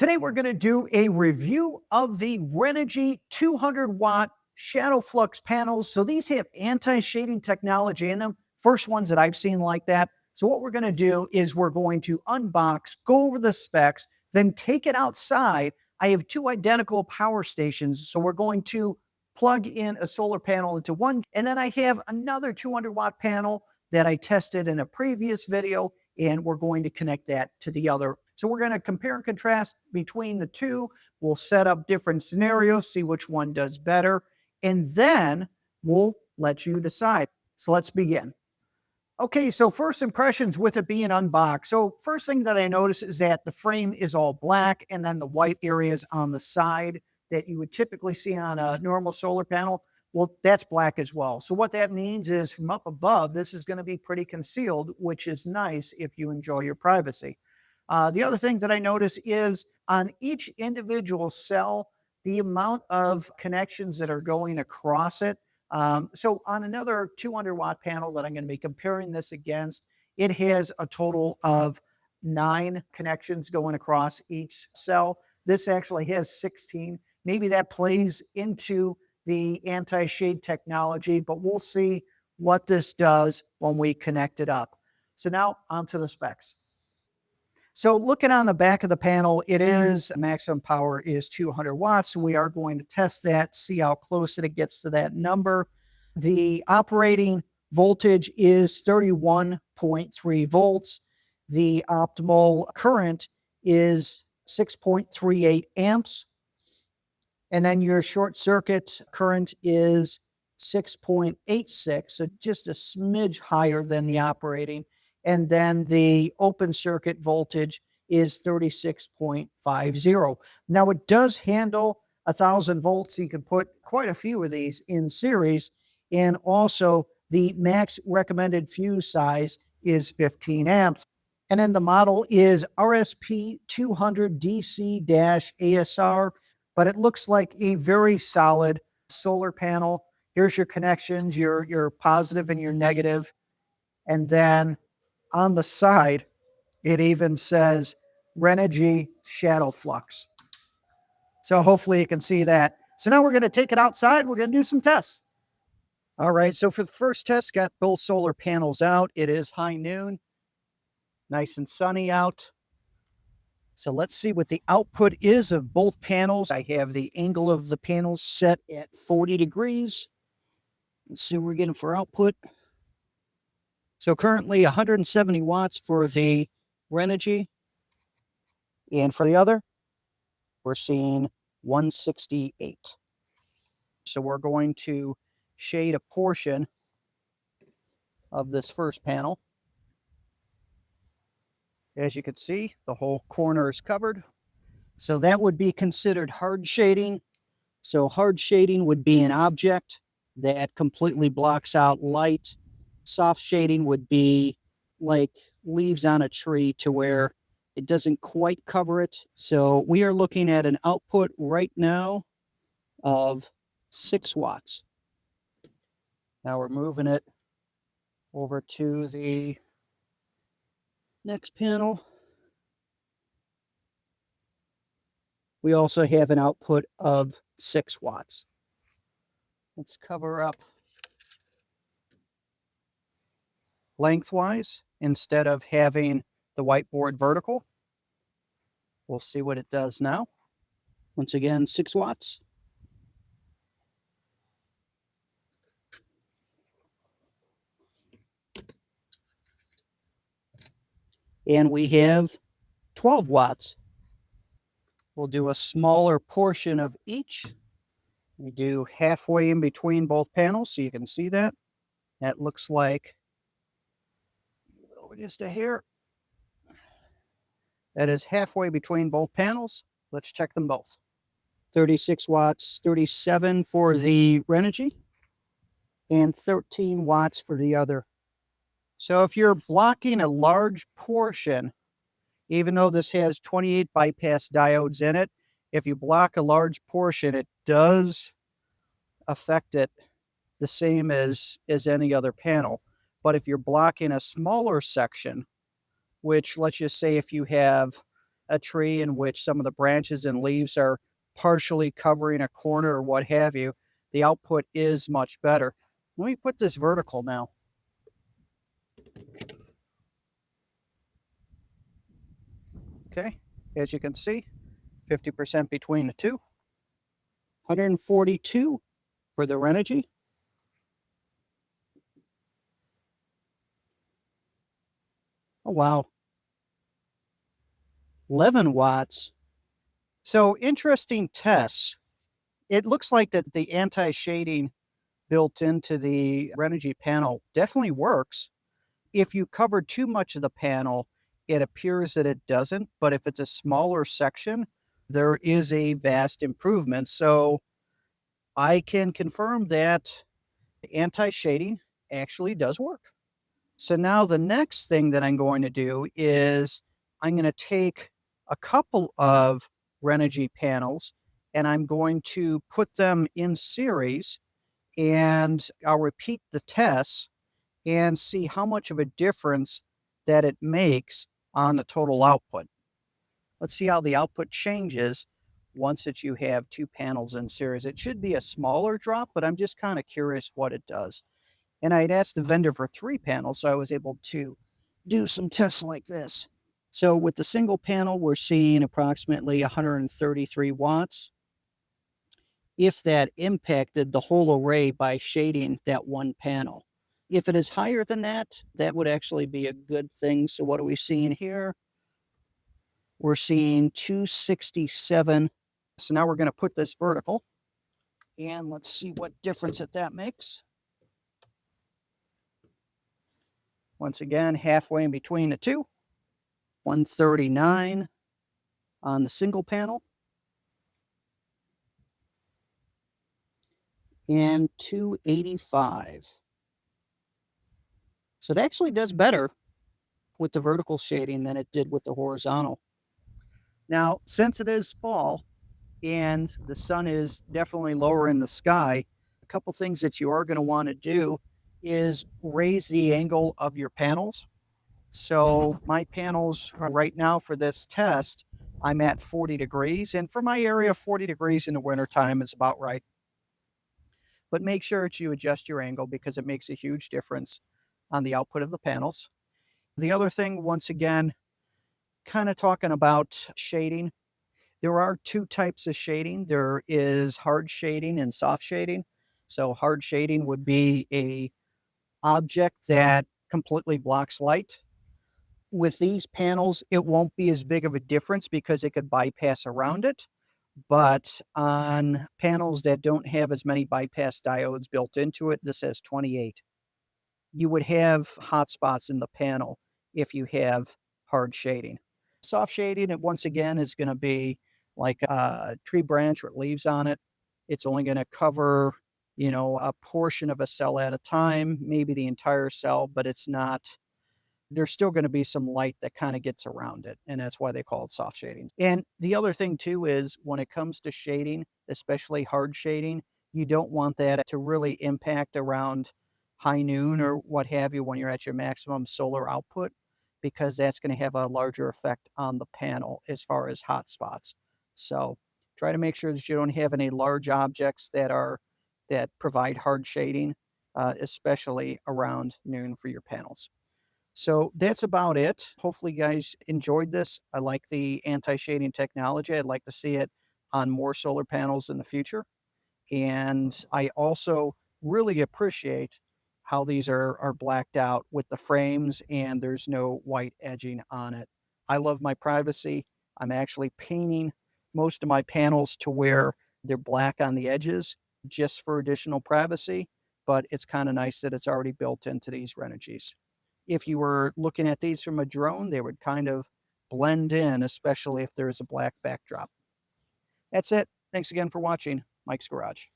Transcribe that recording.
Today we're going to do a review of the Renogy 200-watt ShadowFlux panels. So these have anti-shading technology in them. First ones that I've seen like that. So what we're going to do is we're going to unbox, go over the specs, then take it outside. I have two identical power stations, so we're going to plug in a solar panel into one, and then I have another 200-watt panel that I tested in a previous video, and we're going to connect that to the other. So we're going to compare and contrast between the two. We'll set up different scenarios, see which one does better, and then we'll let you decide. So let's begin. Okay, so first impressions with it being unboxed. So first thing that I notice is that the frame is all black, and then the white areas on the side that you would typically see on a normal solar panel, well, that's black as well. So what that means is from up above, this is going to be pretty concealed, which is nice if you enjoy your privacy. The other thing that I notice is on each individual cell, the amount of connections that are going across it. So on another 200-watt panel that I'm going to be comparing this against, it has a total of 9 connections going across each cell. This actually has 16. Maybe that plays into the anti-shade technology, but we'll see what this does when we connect it up. So now onto the specs. So looking on the back of the panel, it is maximum power is 200 watts. So we are going to test that, see how close it gets to that number. The operating voltage is 31.3 volts. The optimal current is 6.38 amps. And then your short circuit current is 6.86, so just a smidge higher than the operating. And then the open circuit voltage is 36.50. Now it does handle 1,000 volts. You can put quite a few of these in series. And also the max recommended fuse size is 15 amps. And then the model is RSP 200 DC-ASR, but it looks like a very solid solar panel. Here's your connections, your positive and your negative. And then on the side, it even says Renogy ShadowFlux. So hopefully you can see that. So now we're going to take it outside. We're going to do some tests. All right, so for the first test, got both solar panels out. It is high noon, nice and sunny out. So let's see what the output is of both panels. I have the angle of the panels set at 40 degrees. Let's see what we're getting for output. So currently 170 watts for the Renogy. And for the other, we're seeing 168. So we're going to shade a portion of this first panel. As you can see, the whole corner is covered. So that would be considered hard shading. So hard shading would be an object that completely blocks out light. Soft shading would be like leaves on a tree to where it doesn't quite cover it. So we are looking at an output right now of 6 watts. Now we're moving it over to the next panel. We also have an output of 6 watts. Let's cover up lengthwise instead of having the whiteboard vertical. We'll see what it does now. Once again, 6 watts. And we have 12 watts. We'll do a smaller portion of each. We do halfway in between both panels, so you can see that. That looks like just a hair. That is halfway between both panels. Let's check them both. 36 watts, 37 for the Renogy, and 13 watts for the other. So if you're blocking a large portion, even though this has 28 bypass diodes in it, if you block a large portion, it does affect it the same as any other panel. But if you're blocking a smaller section, which let's just say if you have a tree in which some of the branches and leaves are partially covering a corner or what have you, the output is much better. Let me put this vertical now. Okay, as you can see, 50% between the two. 142 for the Renogy. Oh, wow. 11 watts. So interesting tests. It looks like that the anti-shading built into the Renogy panel definitely works. If you cover too much of the panel, it appears that it doesn't, but if it's a smaller section, there is a vast improvement. So I can confirm that anti-shading actually does work. So now the next thing that I'm going to do is I'm going to take a couple of Renogy panels and I'm going to put them in series, and I'll repeat the tests and see how much of a difference that it makes on the total output. Let's see how the output changes once that you have two panels in series. It should be a smaller drop, but I'm just kind of curious what it does. And I had asked the vendor for 3 panels, so I was able to do some tests like this. So with the single panel, we're seeing approximately 133 watts. If that impacted the whole array by shading that one panel. If it is higher than that, that would actually be a good thing. So what are we seeing here? We're seeing 267. So now we're going to put this vertical, and let's see what difference that makes. Once again, halfway in between the two. 139 on the single panel, and 285. So it actually does better with the vertical shading than it did with the horizontal. Now, since it is fall and the sun is definitely lower in the sky, a couple things that you are going to want to do is raise the angle of your panels. So my panels right now for this test, I'm at 40 degrees. And for my area, 40 degrees in the wintertime is about right. But make sure that you adjust your angle because it makes a huge difference on the output of the panels. The other thing, once again, kind of talking about shading. There are 2 types of shading. There is hard shading and soft shading. So hard shading would be a object that completely blocks light. With these panels, it won't be as big of a difference because it could bypass around it. But on panels that don't have as many bypass diodes built into it, this has 28. You would have hot spots in the panel if you have hard shading. Soft shading, it once again is going to be like a tree branch with leaves on it. It's only going to cover, a portion of a cell at a time, maybe the entire cell, but it's not, there's still going to be some light that kind of gets around it. And that's why they call it soft shading. And the other thing too is when it comes to shading, especially hard shading, you don't want that to really impact around high noon or what have you when you're at your maximum solar output, because that's going to have a larger effect on the panel as far as hot spots. So try to make sure that you don't have any large objects that provide hard shading, especially around noon for your panels. So that's about it. Hopefully, you guys enjoyed this. I like the anti-shading technology. I'd like to see it on more solar panels in the future. And I also really appreciate how these are blacked out with the frames and there's no white edging on it. I love my privacy. I'm actually painting most of my panels to where they're black on the edges just for additional privacy, but it's kind of nice that it's already built into these Renogys. If you were looking at these from a drone, they would kind of blend in, especially if there's a black backdrop. That's it. Thanks again for watching Mike's Garage.